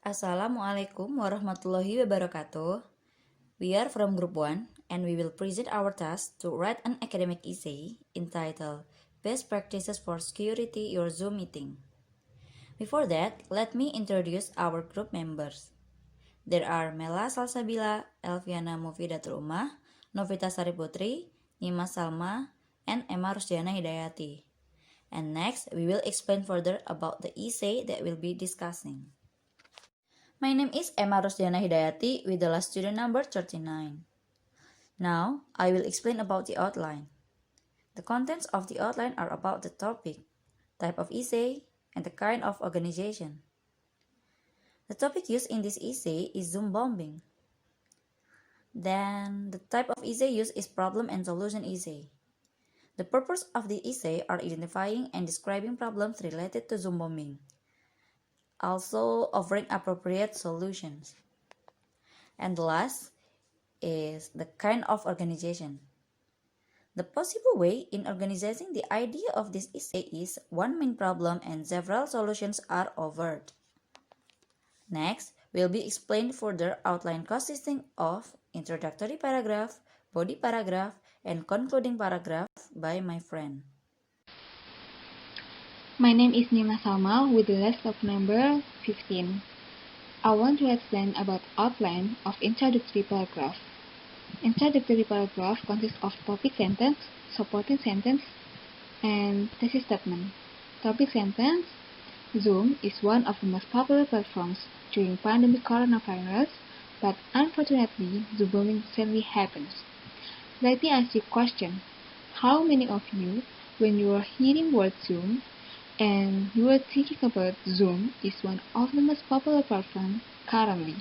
Assalamualaikum warahmatullahi wabarakatuh. We are from Group 1 and we will present our task to write an academic essay entitled Best Practices for Security Your Zoom Meeting. Before that, let me introduce our group members. There are Mela Salsabilah, Elviana Mufidhatul Ummah, Novitasari Putri, Nyimas Salma, and Ema Rusdiana. And next, we will explain further about the essay that we'll be discussing. My name is Ema Rusdiana with the last student number 39. Now, I will explain about the outline. The contents of the outline are about the topic, type of essay, and the kind of organization. The topic used in this essay is Zoom bombing. Then, the type of essay used is problem and solution essay. The purpose of the essay are identifying and describing problems related to Zoom bombing, also offering appropriate solutions. And the last is the kind of organization. The possible way in organizing the idea of this essay is one main problem and several solutions are offered. Next, will be explained further outline consisting of introductory paragraph, body paragraph, and concluding paragraph by my friend. My name is Nyimas Salma with the list of number 15. I want to explain about outline of introductory paragraph. Introductory paragraph consists of topic sentence, supporting sentence, and thesis statement. Topic sentence: Zoom is one of the most popular platforms during pandemic coronavirus, but unfortunately, Zoom bombing recently happens. Let me ask you a question. How many of you, when you are hearing word Zoom, and you are thinking about Zoom is one of the most popular platforms currently?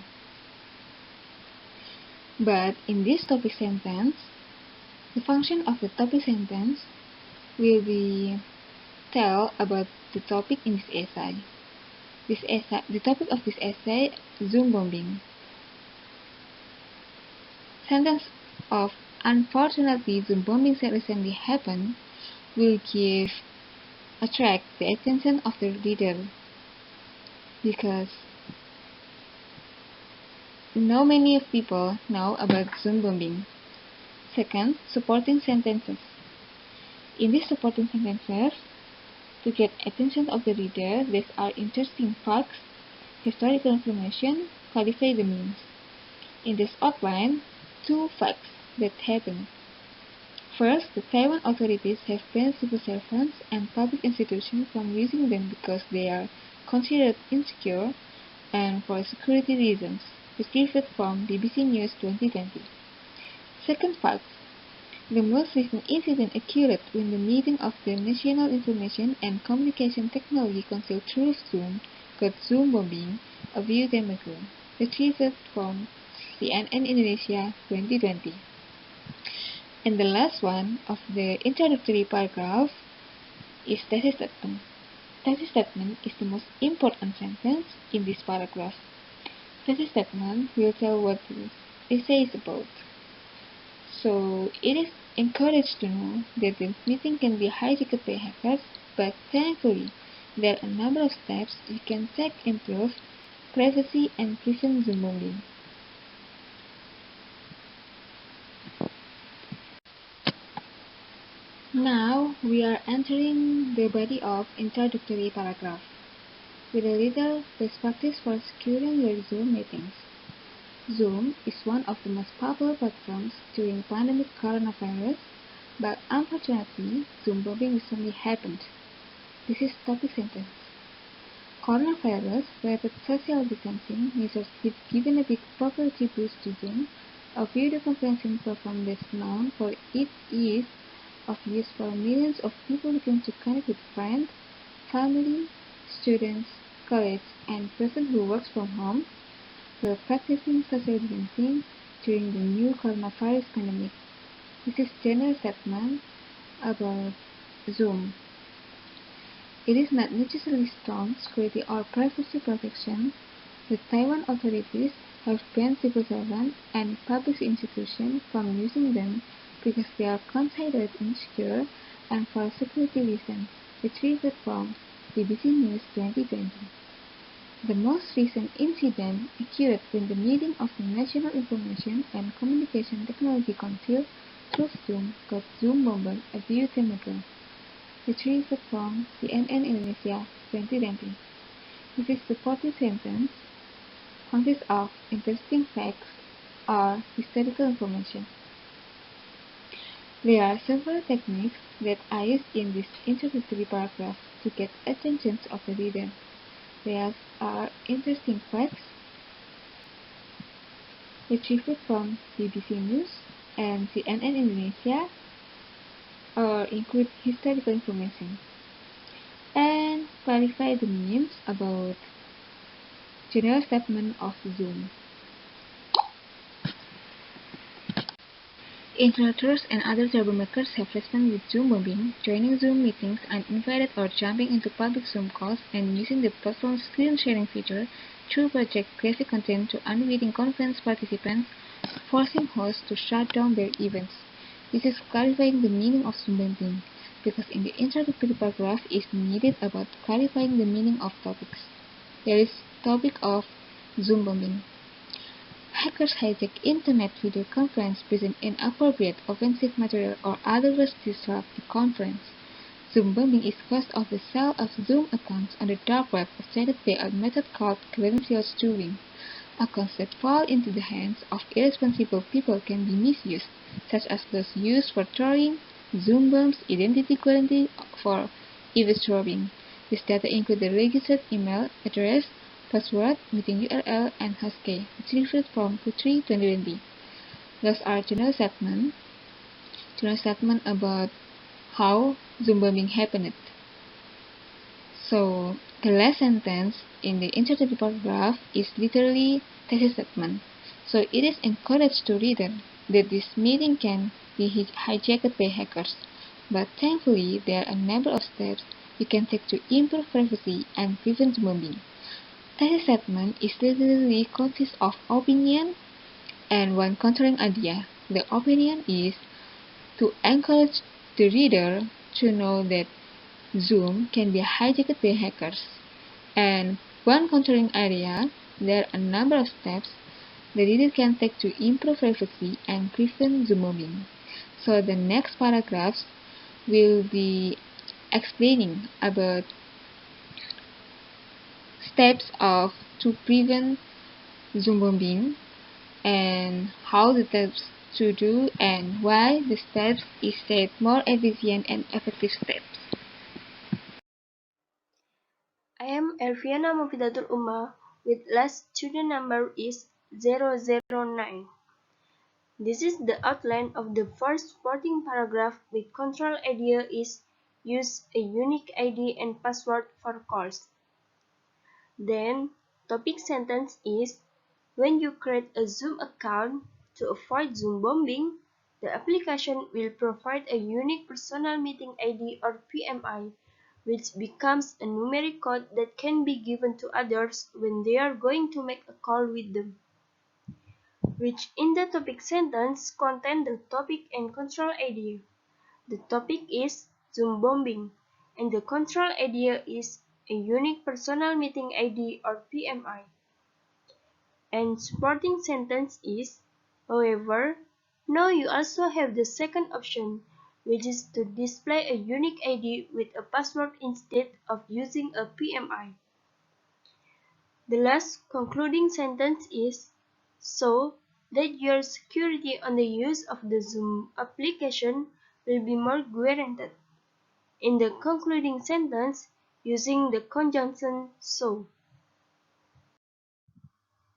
But in this topic sentence, the function of the topic sentence will be tell about the topic in this essay. The topic of this essay, Zoom bombing. Sentence of unfortunately Zoom bombing recently happened will attract the attention of the reader because not many people know about Zoom bombing. Second, supporting sentences. In these supporting sentences, to get attention of the reader, these are interesting facts, historical information, qualify the means. In this outline, two facts that happened. First, the Taiwan authorities have banned civil servants and public institutions from using them because they are considered insecure and for security reasons, retrieved from BBC News 2020. Second fact, the most recent incident occurred when the meeting of the National Information and Communication Technology Council through Zoom got Zoom bombing a few days ago, retrieved from CNN Indonesia 2020. And the last one of the introductory paragraph is thesis statement. Thesis statement is the most important sentence in this paragraph. Thesis statement will tell what the essay is about. So it is encouraged to know that the meeting can be hijacked by hackers, but thankfully there are a number of steps you can take to improve privacy and prevent Zoom bombing. Now we are entering the body of introductory paragraph with a little best practice for securing your Zoom meetings. Zoom is one of the most popular platforms during pandemic coronavirus, but unfortunately, Zoom bombing recently happened. This is topic sentence. Coronavirus-related social distancing measures have given a big popularity boost to Zoom, a video conferencing platform that's known for its ease of use for millions of people looking to connect with friends, family, students, colleagues, and person who works from home while practicing social distancing during the new coronavirus pandemic. This is general statement about Zoom. It is not necessarily strong security or privacy protection. The Taiwan authorities have banned civil servants and public institutions from using them because they are considered insecure and for security reasons, retrieved from BBC News 2020. The most recent incident occurred when the meeting of the National Information and Communication Technology Council through Zoom got Zoom bombed a few time ago. Retrieved from CNN Indonesia 2020. This supporting sentence consists of interesting facts or historical information. There are several techniques that are used in this introductory paragraph to get attention of the reader. There are interesting facts retrieved from BBC News and CNN Indonesia, or include historical information, and clarify the meanings about general statement of Zoom. Introducers and other troublemakers have responded with Zoom bombing, joining Zoom meetings uninvited or jumping into public Zoom calls and using the platform's screen sharing feature to project graphic content to unwitting conference participants, forcing hosts to shut down their events. This is clarifying the meaning of Zoom bombing, because in the introductory paragraph is needed about clarifying the meaning of topics. There is topic of Zoom bombing. Hackers hijack internet video conference, present inappropriate, offensive material, or otherwise disrupt the conference. Zoom bombing is caused of the sale of Zoom accounts on the dark web, associated by a method called credential stuffing. Accounts that fall into the hands of irresponsible people can be misused, such as those used for trolling, Zoom bombs, identity guarantee, for eavesdropping. This data include the registered email address, password, meeting URL, and hashtag, retrieved from Putri 2020. Those are general statement about how Zoom bombing happened. So, the last sentence in the introductory paragraph is literally thesis statement. So, it is encouraged to reader that this meeting can be hijacked by hackers. But thankfully, there are a number of steps you can take to improve privacy and prevent Zoom bombing. Thesis statement is literally consists of opinion and one countering idea. The opinion is to encourage the reader to know that Zoom can be hijacked by hackers. And one countering idea, there are a number of steps the reader can take to improve privacy and prevent Zoom bombing. So the next paragraphs will be explaining about steps of to prevent Zoom bombing and how the steps to do and why the steps is said more efficient and effective steps. I am Elviana Mufidhatul Ummah with last student number is 009. This is the outline of the first supporting paragraph with control idea is use a unique ID and password for calls. Then topic sentence is when you create a Zoom account to avoid Zoom bombing, the application will provide a unique personal meeting ID or PMI, which becomes a numeric code that can be given to others when they are going to make a call with them, which in the topic sentence contain the topic and control idea. The topic is Zoom bombing, and the control idea is a unique personal meeting ID or PMI. And supporting sentence is, however, now you also have the second option, which is to display a unique ID with a password instead of using a PMI. The last concluding sentence is, so that your security on the use of the Zoom application will be more guaranteed. In the concluding sentence, using the conjunction so.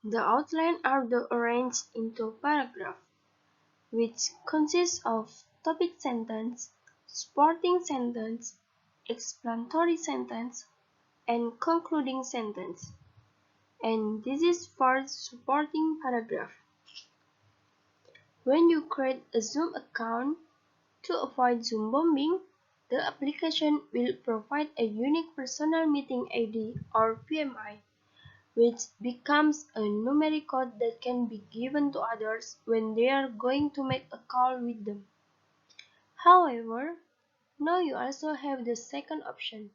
The outline are arranged into paragraph, which consists of topic sentence, supporting sentence, explanatory sentence, and concluding sentence. And this is for supporting paragraph. When you create a Zoom account to avoid Zoom bombing, the application will provide a unique personal meeting ID or PMI, which becomes a numeric code that can be given to others when they are going to make a call with them. However, now you also have the second option,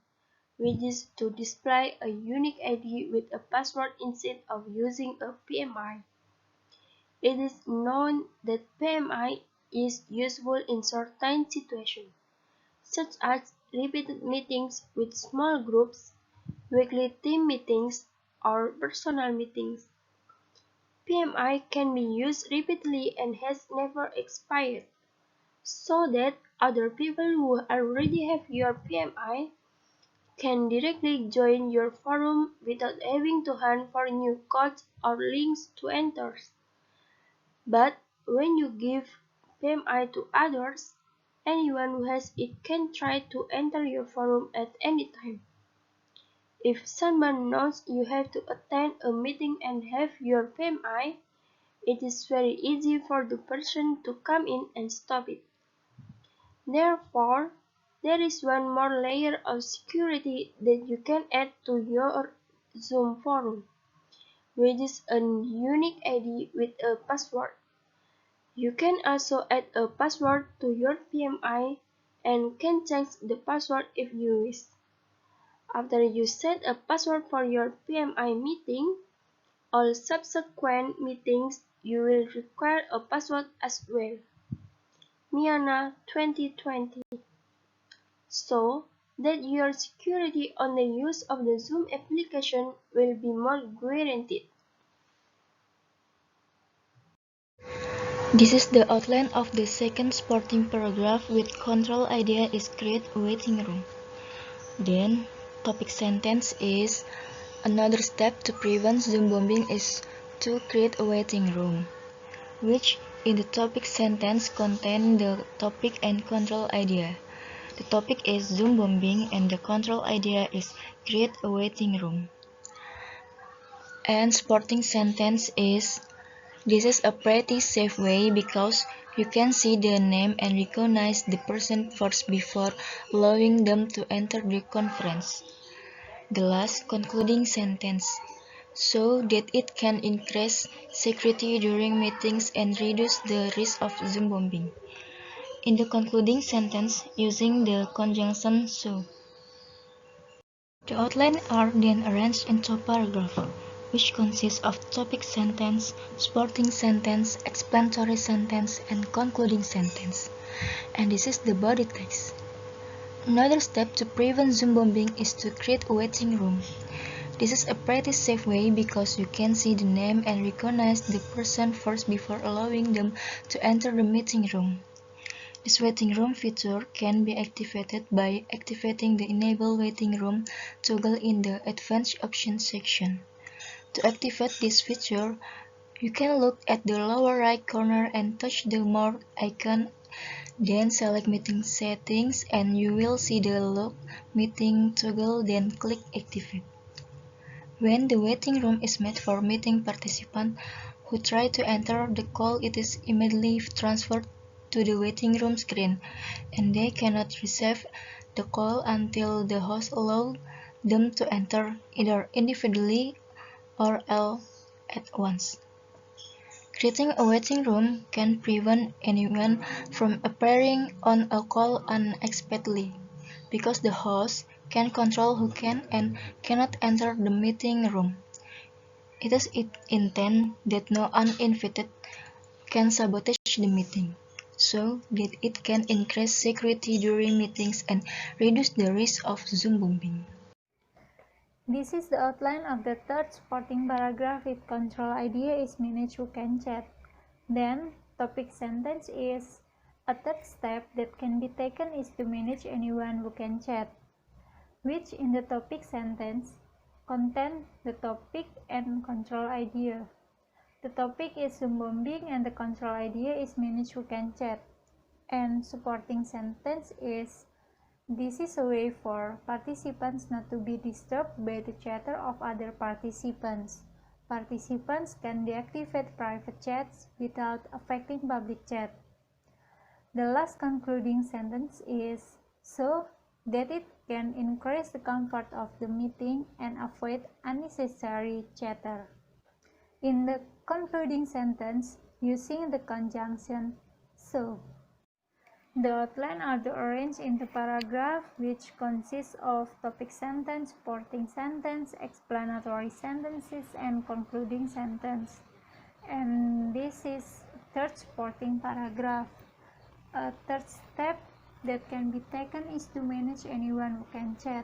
which is to display a unique ID with a password instead of using a PMI. It is known that PMI is useful in certain situations, such as repeated meetings with small groups, weekly team meetings, or personal meetings. PMI can be used repeatedly and has never expired, so that other people who already have your PMI can directly join your forum without having to hunt for new codes or links to enter. But when you give PMI to others, anyone who has it can try to enter your forum at any time. If someone knows you have to attend a meeting and have your PMI, it is very easy for the person to come in and stop it. Therefore, there is one more layer of security that you can add to your Zoom forum, which is a unique ID with a password. You can also add a password to your PMI and can change the password if you wish. After you set a password for your PMI meeting, all subsequent meetings you will require a password as well. Miana 2020. So that your security on the use of the Zoom application will be more guaranteed. This is the outline of the second supporting paragraph with control idea is create a waiting room. Then, topic sentence is another step to prevent Zoom bombing is to create a waiting room, which in the topic sentence contain the topic and control idea. The topic is Zoom bombing and the control idea is create a waiting room. And supporting sentence is this is a pretty safe way because you can see the name and recognize the person first before allowing them to enter the conference. The last concluding sentence, so that it can increase security during meetings and reduce the risk of Zoom bombing. In the concluding sentence, using the conjunction so. The outline are then arranged into paragraph, which consists of topic sentence, supporting sentence, explanatory sentence, and concluding sentence. And this is the body text. Another step to prevent Zoom bombing is to create a waiting room. This is a pretty safe way because you can see the name and recognize the person first before allowing them to enter the meeting room. This waiting room feature can be activated by activating the Enable Waiting Room toggle in the Advanced Options section. To activate this feature, you can look at the lower right corner and touch the More icon, then select Meeting Settings and you will see the Lock Meeting toggle, then click Activate. When the waiting room is made for meeting participants who try to enter the call, it is immediately transferred to the waiting room screen, and they cannot receive the call until the host allows them to enter either individually or all at once. Creating a waiting room can prevent anyone from appearing on a call unexpectedly, because the host can control who can and cannot enter the meeting room. It is intended that no uninvited can sabotage the meeting, so that it can increase security during meetings and reduce the risk of Zoom bombing. This is the outline of the third supporting paragraph with control idea is manage who can chat. Then, topic sentence is a third step that can be taken is to manage anyone who can chat, which in the topic sentence contain the topic and control idea. The topic is Zoom bombing and the control idea is manage who can chat. And supporting sentence is this is a way for participants not to be disturbed by the chatter of other participants. Participants can deactivate private chats without affecting public chat. The last concluding sentence is so that it can increase the comfort of the meeting and avoid unnecessary chatter. In the concluding sentence, using the conjunction so. The outline are arranged into paragraph, which consists of topic sentence, supporting sentence, explanatory sentences, and concluding sentence. And this is third supporting paragraph. A third step that can be taken is to manage anyone who can chat.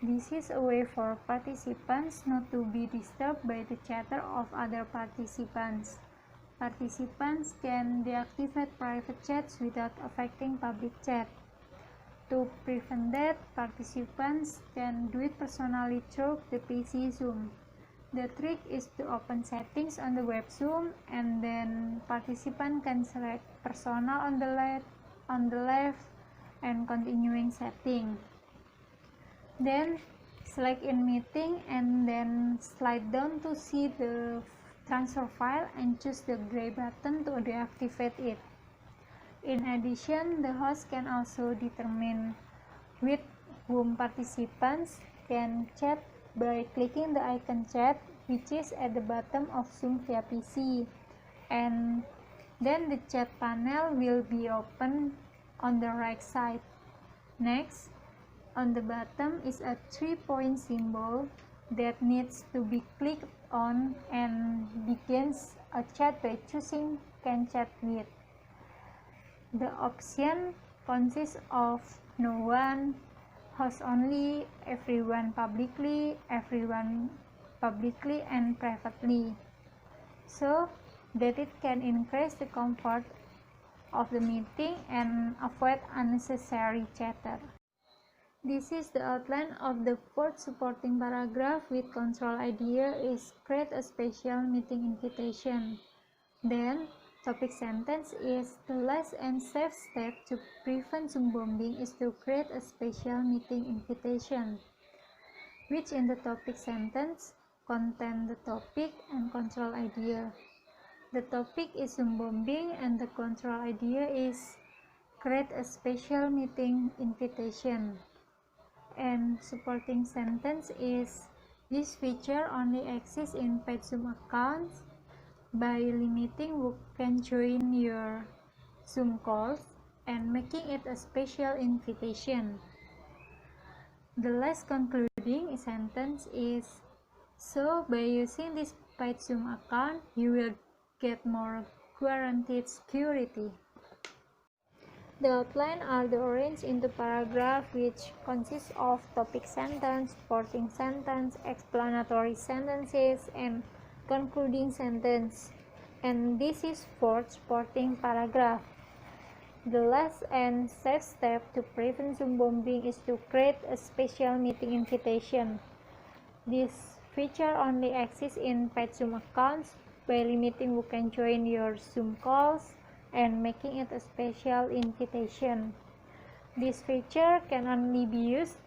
This is a way for participants not to be disturbed by the chatter of other participants. Participants can deactivate private chats without affecting public chat. To prevent that, participants can do it personally through the PC Zoom. The trick is to open settings on the web Zoom, and then participant can select personal on the left and continuing setting. Then select in meeting and then slide down to see the transfer file and choose the gray button to deactivate it. In addition, the host can also determine with whom participants can chat by clicking the icon chat, which is at the bottom of Zoom via PC, and then the chat panel will be open on the right side. Next, on the bottom is a 3-point symbol that needs to be clicked on and begins a chat by choosing Can Chat With. The option consists of no one, host only, everyone publicly, and privately, so that it can increase the comfort of the meeting and avoid unnecessary chatter. This is the outline of the fourth supporting paragraph with control idea is create a special meeting invitation. Then, topic sentence is the last and safe step to prevent Zoom bombing is to create a special meeting invitation, which in the topic sentence contain the topic and control idea. The topic is Zoom bombing and the control idea is create a special meeting invitation. And supporting sentence is this feature only exists in paid Zoom accounts. By limiting who can join your Zoom calls and making it a special invitation. The last concluding sentence is, so by using this paid Zoom account, you will get more guaranteed security. The outline are arranged into paragraph which consists of topic sentence, supporting sentence, explanatory sentences, and concluding sentence. And this is fourth supporting paragraph. The last and safe step to prevent Zoom bombing is to create a special meeting invitation. This feature only exists in paid Zoom accounts. By limiting who can join your Zoom calls and making it a special invitation. This feature can only be used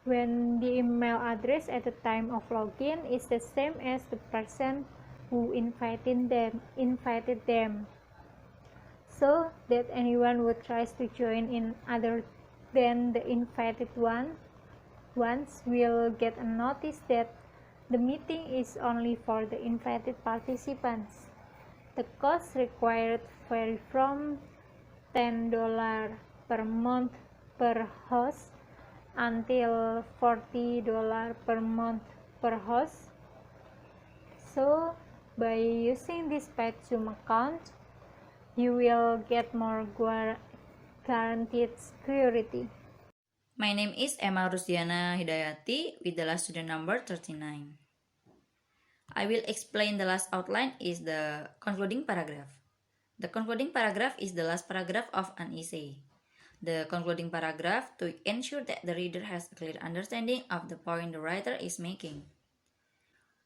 when the email address at the time of login is the same as the person who invited them, so that anyone who tries to join in other than the invited ones will get a notice that the meeting is only for the invited participants. The cost required vary from $10 per month per host until $40 per month per host. So, by using this paid Zoom account, you will get more guaranteed security. My name is Ema Rusdiana Hidayati with the last student number 39. I will explain the last outline is the concluding paragraph. The concluding paragraph is the last paragraph of an essay. The concluding paragraph to ensure that the reader has a clear understanding of the point the writer is making.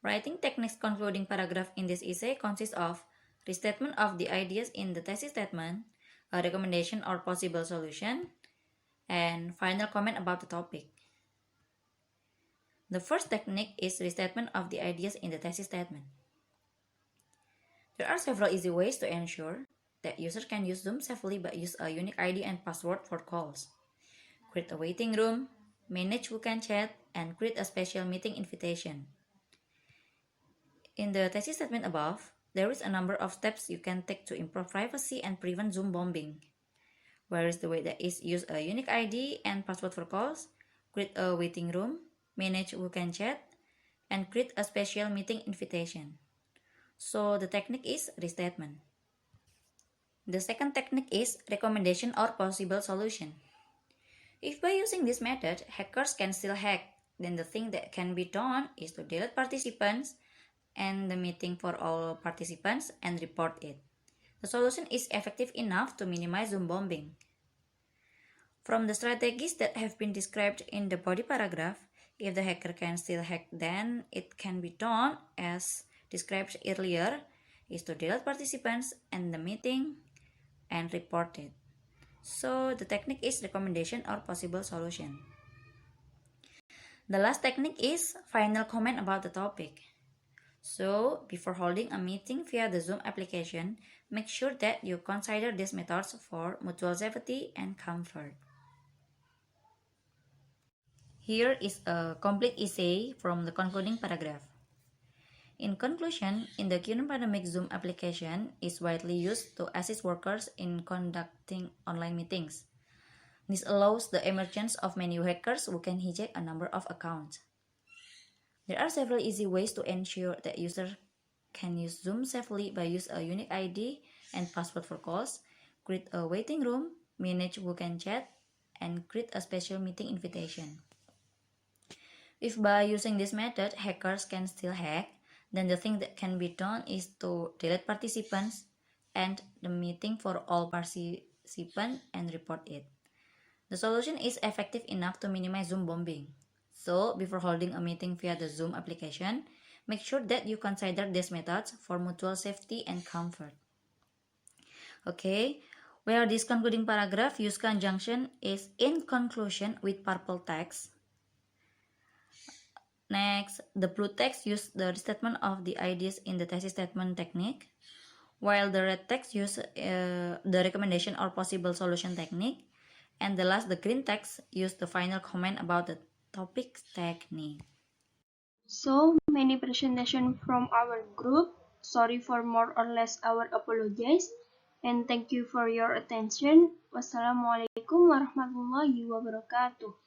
Writing techniques concluding paragraph in this essay consists of restatement of the ideas in the thesis statement, a recommendation or possible solution, and final comment about the topic. The first technique is restatement of the ideas in the thesis statement. There are several easy ways to ensure that users can use Zoom safely but use a unique ID and password for calls. Create a waiting room, manage who can chat, and create a special meeting invitation. In the thesis statement above, there is a number of steps you can take to improve privacy and prevent Zoom bombing. whereas the way that is use a unique ID and password for calls, create a waiting room, manage who can chat, and create a special meeting invitation. So the technique is restatement. The second technique is recommendation or possible solution. If by using this method, hackers can still hack, then the thing that can be done is to delete participants and the meeting for all participants and report it. The solution is effective enough to minimize Zoom bombing. From the strategies that have been described in the body paragraph, if the hacker can still hack, then it can be done as described earlier, is to delete participants and the meeting and report it. So the technique is recommendation or possible solution. The last technique is final comment about the topic. So before holding a meeting via the Zoom application, make sure that you consider these methods for mutual safety and comfort. Here is a complete essay from the concluding paragraph. In conclusion, in the current pandemic, Zoom application is widely used to assist workers in conducting online meetings. This allows the emergence of many hackers who can hijack a number of accounts. There are several easy ways to ensure that users can use Zoom safely by use a unique ID and password for calls, create a waiting room, manage who can chat, and create a special meeting invitation. If by using this method, hackers can still hack, then the thing that can be done is to delete participants and the meeting for all participants and report it. The solution is effective enough to minimize Zoom bombing. So, before holding a meeting via the Zoom application, make sure that you consider these methods for mutual safety and comfort. Okay, where this concluding paragraph use conjunction is in conclusion with purple text. Next, the blue text use the restatement of the ideas in the thesis statement technique, while the red text use the recommendation or possible solution technique, and the last, the green text use the final comment about the topic technique. So many presentation from our group. Sorry for more or less our apologies. And thank you for your attention. Wassalamualaikum warahmatullahi wabarakatuh.